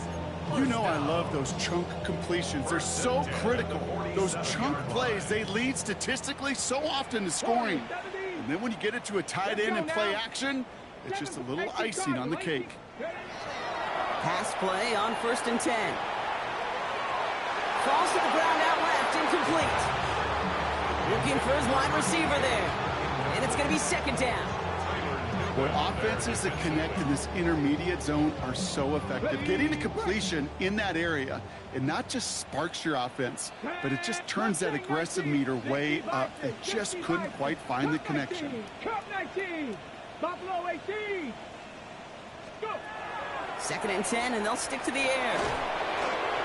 You know I love those chunk completions. They're so critical. Those chunk plays, they lead statistically so often to scoring. And then when you get it to a tight end and play action, it's just a little icing on the cake. Pass play on 1st and 10. Falls to the ground out left, incomplete. Looking for his wide receiver there. And it's going to be 2nd down. Boy, offenses that connect in this intermediate zone are so effective. Getting a completion in that area, it not just sparks your offense, but it just turns that aggressive meter way up. It just couldn't quite find the connection. Cup 19, Buffalo 18. Go. 2nd and 10, and they'll stick to the air.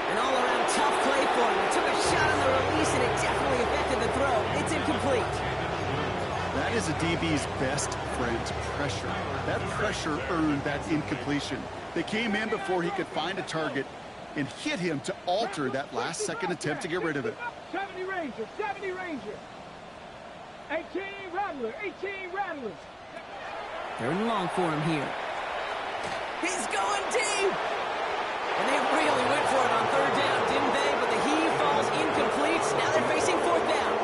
An all-around tough play for him. He took a shot on the release, and it definitely affected the throw. It's incomplete. That is a DB's best friend, pressure. That pressure earned that incompletion. They came in before he could find a target and hit him to alter that last-second attempt to get rid of it. 70 Ranger, 70 Ranger. 18 Rattler, 18 Rattlers. 3rd and long for him here. He's going deep! And they really went for it on 3rd down, didn't they? But the heave falls incomplete. Now they're facing 4th down.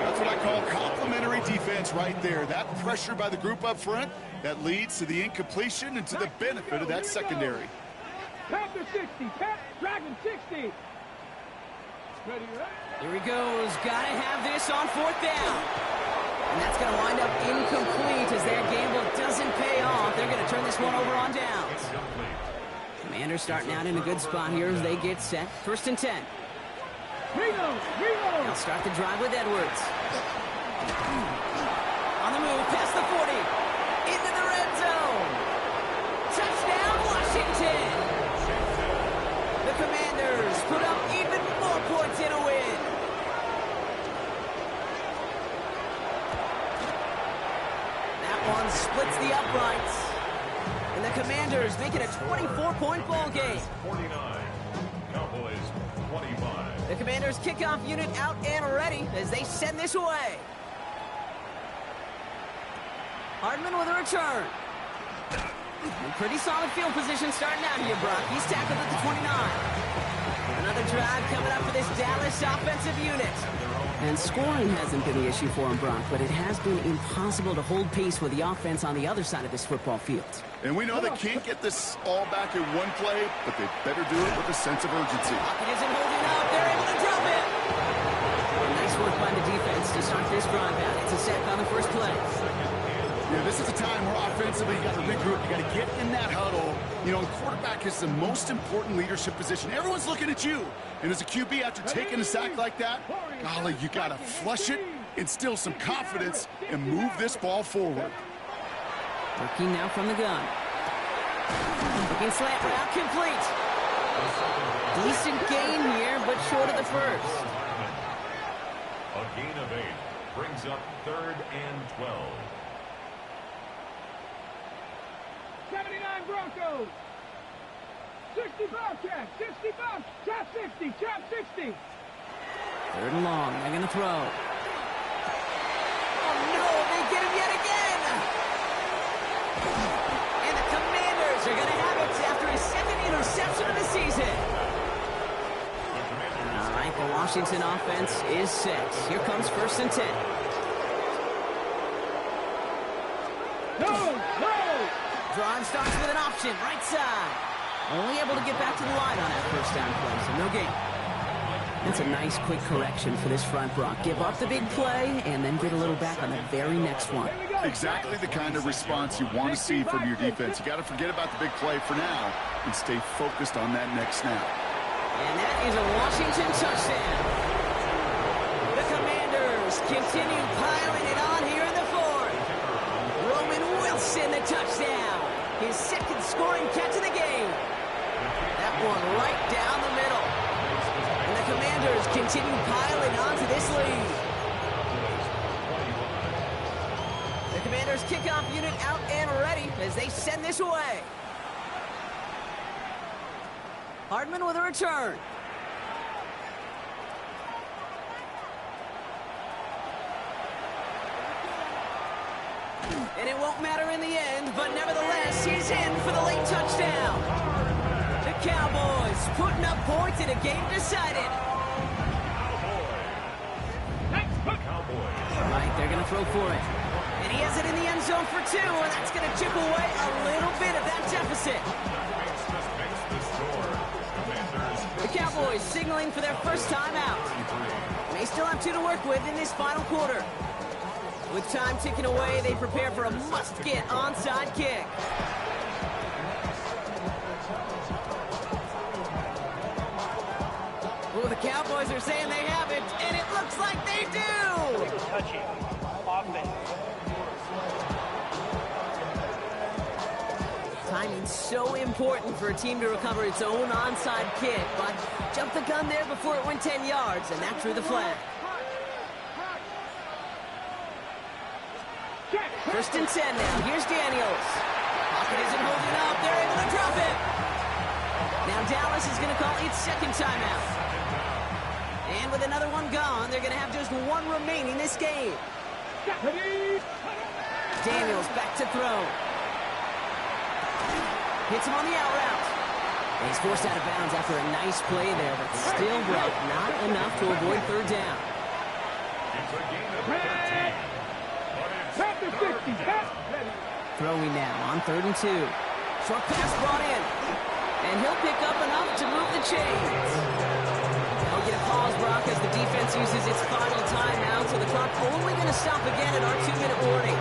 That's what I call complimentary defense right there. That pressure by the group up front, that leads to the incompletion and to the benefit of that secondary. Panther 60, Dragon 60. Ready, Here he goes. Gotta have this on 4th down. And that's going to wind up incomplete as their gamble doesn't pay off. They're going to turn this one over on downs. Commanders starting out in a good spot here as they get set. 1st and 10. They'll start the drive with Edwards. On the move, past the 40. Into the red zone. Touchdown, Washington. The Commanders put up even more points in a win. That one splits the uprights. And the Commanders make it a 24-point ball game. 49. Cowboys 25. The Commanders kickoff unit out and ready as they send this away. Hardman with a return. And pretty solid field position starting out here, Brock. He's tackled at the 29. Another drive coming up for this Dallas offensive unit. And scoring hasn't been the issue for him, Brock, but it has been impossible to hold pace with the offense on the other side of this football field. And we know they can't get this all back in one play, but they better do it with a sense of urgency. Pocket isn't holding up. They're able to drop it. Nice work by the defense to start this drive out. It's a sack on the first play. Yeah, this is a time where offensively you got to regroup. You got to get in that huddle. You know, quarterback is the most important leadership position. Everyone's looking at you. And as a QB, after taking a sack like that, golly, you got to flush it, instill some confidence, and move this ball forward. Working now from the gun. Looking slant route complete. Decent gain here, but short of the first. A gain of 8 brings up 3rd and 12. 79 Broncos. 60 Bobcats, 60 Bob, Chap 60, Chap 60. 3rd and long, they're going to throw. Oh no, they get him yet again! And the Commanders are going to have it after his 2nd interception of the season. All right, the Washington offense is set. Here comes 1st and 10. No! Drive starts with an option, right side. Only able to get back to the line on that 1st down play, so no gain. That's a nice quick correction for this front, Brock. Give up the big play and then get a little back on the very next one. Exactly the kind of response you want to see from your defense. You got to forget about the big play for now and stay focused on that next snap. And that is a Washington touchdown. The Commanders continue piling it on here in the 4th. Roman Wilson, the touchdown. His 2nd scoring catch of the game. That one right down the middle. And the Commanders continue piling onto this lead. The Commanders kickoff unit out and ready as they send this away. Hardman with a return. And it won't matter in the end, but nevertheless, he's in for the late touchdown. The Cowboys putting up points in a game decided. Right, they're going to throw for it. And he has it in the end zone for 2, and that's going to chip away a little bit of that deficit. The Cowboys signaling for their first time out. They still have 2 to work with in this final quarter. With time ticking away, they prepare for a must-get onside kick. Oh, the Cowboys are saying they have it, and it looks like they do! Touching. Offense. Timing's so important for a team to recover its own onside kick, but jumped the gun there before it went 10 yards, and that drew the flag. First and 10 now. Here's Daniels. Pocket isn't holding up. They're able to drop it. Now Dallas is going to call its second timeout. And with another one gone, they're going to have just 1 remaining this game. Daniels back to throw. Hits him on the out route. And he's forced out of bounds after a nice play there, but still broke. Not enough to avoid third down. It's a gain of 13. Throwing now on 3rd and 2. Short pass brought in. And he'll pick up enough to move the chains. They'll get a pause, Brock, as the defense uses its final timeout, so the clock only going to stop again at our 2-minute warning.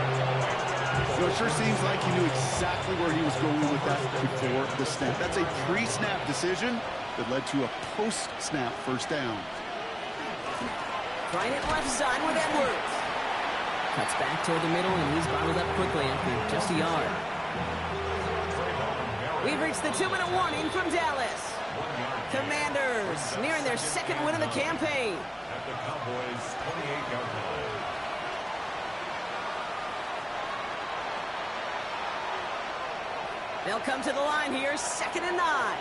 So it sure seems like he knew exactly where he was going with that before the snap. That's a pre-snap decision that led to a post-snap first down. Trying it left side with Edwards. Cuts back toward the middle, and he's bottled up quickly after just a yard. We've reached the 2-minute warning from Dallas. Commanders nearing their 2nd win of the campaign. At the Cowboys' 28-yard line. They'll come to the line here, 2nd and 9.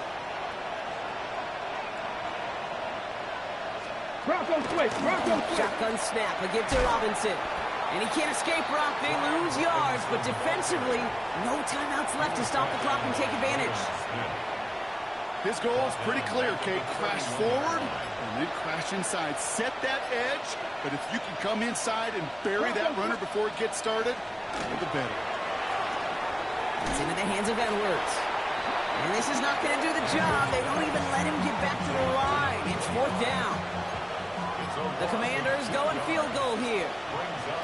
Bronco switch. Shotgun snap, a give to Robinson. And he can't escape, Brock. They lose yards, but defensively, no timeouts left to stop the clock and take advantage. His goal is pretty clear, Kate. Crash forward and then crash inside. Set that edge, but if you can come inside and bury that runner before it gets started, all the better. It's into the hands of Edwards. And this is not going to do the job. They don't even let him get back to the line. It's 4th down. The Commanders go and field goal here.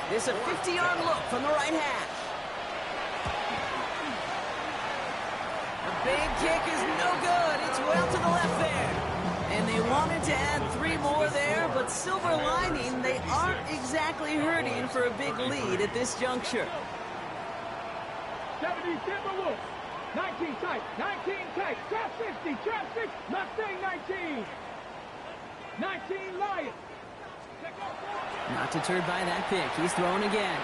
This a 50-yard look from the right hash. The big kick is no good. It's well to the left there. And they wanted to add 3 more there, but silver lining, they aren't exactly hurting for a big lead at this juncture. 70 Timberwolves. 19 tight. 19 tight. Trap 60. Trap 6. Mustang 19. 19 Lions. Not deterred by that pick. He's throwing again.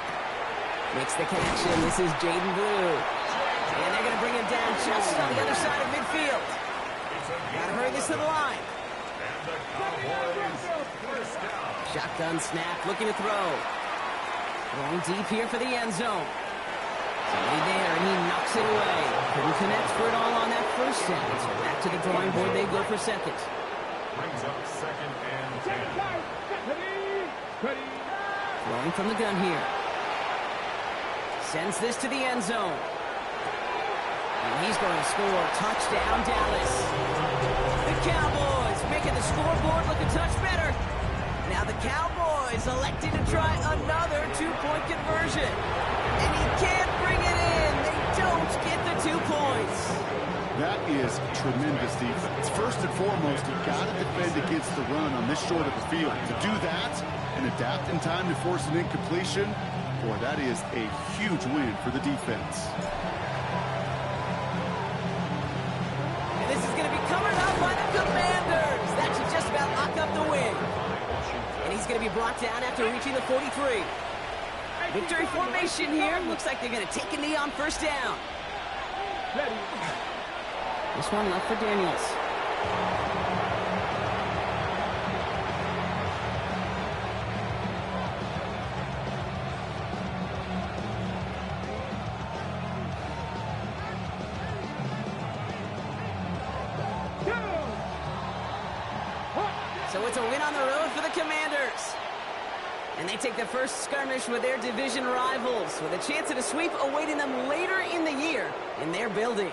Makes the catch, and this is Jaden Blue. And they're going to bring him down just on the other side of midfield. Got to hurry this to the line. Shotgun snap, looking to throw. Throwing deep here for the end zone. Somebody there, and he knocks it away. Couldn't connect for it all on that first down. So back to the drawing board they go for 2nd. Brings up 2nd and 10. Throwing from the gun here. Sends this to the end zone. And he's going to score. Touchdown, Dallas. The Cowboys making the scoreboard look a touch better. Now the Cowboys electing to try another 2-point conversion. And he can't bring it in. They don't get the 2 points. That is tremendous defense. First and foremost, you've got to defend against the run on this short of a field. To do that and adapt in time to force an incompletion, boy, that is a huge win for the defense. And this is going to be covered up by the Commanders. That should just about lock up the win. And he's going to be brought down after reaching the 43. Victory formation here. Looks like they're going to take a knee on first down. This one left for Daniels. So it's a win on the road for the Commanders. And they take the first skirmish with their division rivals, with a chance at a sweep awaiting them later in the year in their building.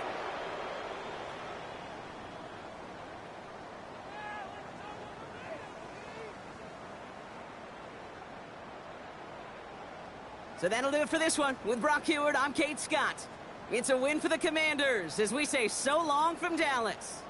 So that'll do it for this one. With Brock Heward, I'm Kate Scott. It's a win for the Commanders as we say so long from Dallas.